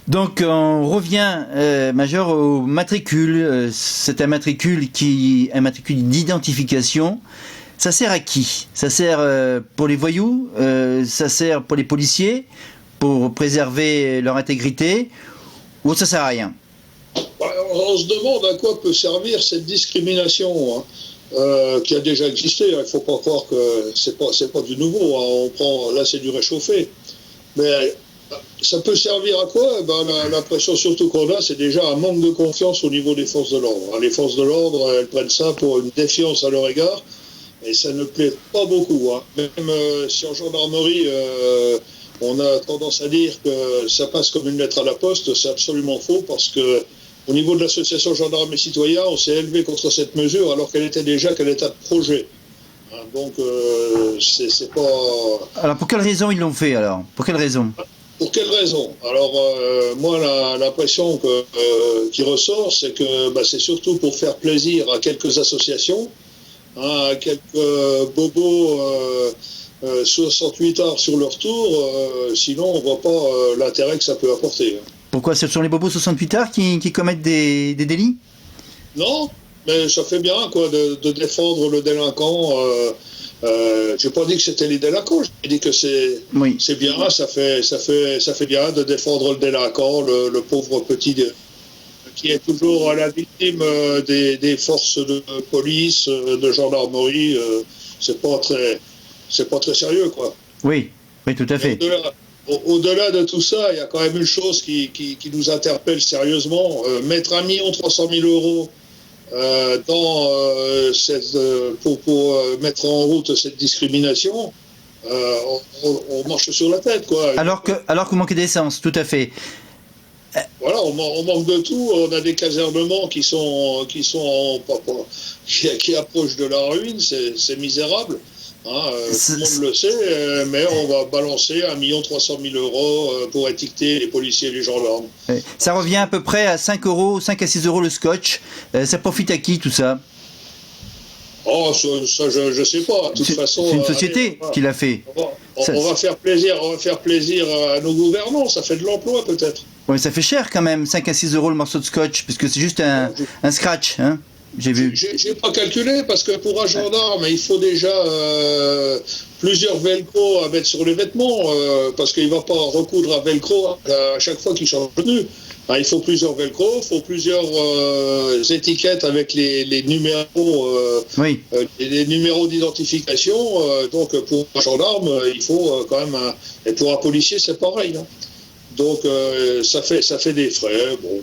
Donc on revient, Major, au matricule. C'est un matricule d'identification. Ça sert à qui? Ça sert pour les voyous, ça sert pour les policiers, pour préserver leur intégrité, ou ça sert à rien? On se demande à quoi peut servir cette discrimination, qui a déjà existé. Il ne faut pas croire que c'est pas du nouveau. On prend, là, c'est du réchauffé. Mais ça peut servir à quoi? L'impression surtout qu'on a, c'est déjà un manque de confiance au niveau des forces de l'ordre. Les forces de l'ordre, elles prennent ça pour une défiance à leur égard, et ça ne plaît pas beaucoup. Même si en gendarmerie, on a tendance à dire que ça passe comme une lettre à la poste, c'est absolument faux, parce que au niveau de l'association Gendarmes et Citoyens, on s'est élevé contre cette mesure alors qu'elle était déjà qu'à l'état de projet. Donc, c'est pas... Alors pour quelle raison ils l'ont fait alors? Pour quelle raison? Pour quelle raison? Alors, moi, l'impression qui ressort, c'est que c'est surtout pour faire plaisir à quelques associations, à quelques bobos 68 heures sur leur tour, sinon on ne voit pas l'intérêt que ça peut apporter. Pourquoi? Ce sont les bobos 68 arts qui commettent des délits? Non, mais ça fait bien quoi de défendre le délinquant. J'ai pas dit que c'était les délinquants, j'ai dit que c'est bien, ça fait bien de défendre le délinquant, le pauvre petit qui est toujours la victime des forces de police, de gendarmerie. C'est pas très sérieux, quoi. Oui, tout à fait. Au-delà de tout ça, il y a quand même une chose qui nous interpelle sérieusement. Mettre 1 300 000 euros pour mettre en route cette discrimination, on marche sur la tête, quoi. Alors que vous manquez d'essence, tout à fait. Voilà, on manque de tout. On a des casernements qui approchent de la ruine. C'est misérable. Tout le monde le sait, mais on va balancer 1 300 000 euros pour étiqueter les policiers et les gendarmes. Ça revient à peu près à 5 à 6 euros le scotch. Ça profite à qui tout ça? Oh, ça je sais pas. De toute façon, c'est une société qui l'a fait. On va faire plaisir à nos gouvernants. Ça fait de l'emploi peut-être. Oui, ça fait cher quand même, 5 à 6 euros le morceau de scotch, puisque c'est juste un scratch, hein. J'ai vu. J'ai pas calculé parce que pour un gendarme, il faut déjà plusieurs velcro à mettre sur les vêtements parce qu'il va pas recoudre un velcro à chaque fois qu'il change de tenue. Il faut plusieurs velcro, il faut plusieurs étiquettes avec les numéros, les numéros d'identification. Donc pour un gendarme, il faut quand même et pour un policier, c'est pareil. Donc ça fait des frais. Bon.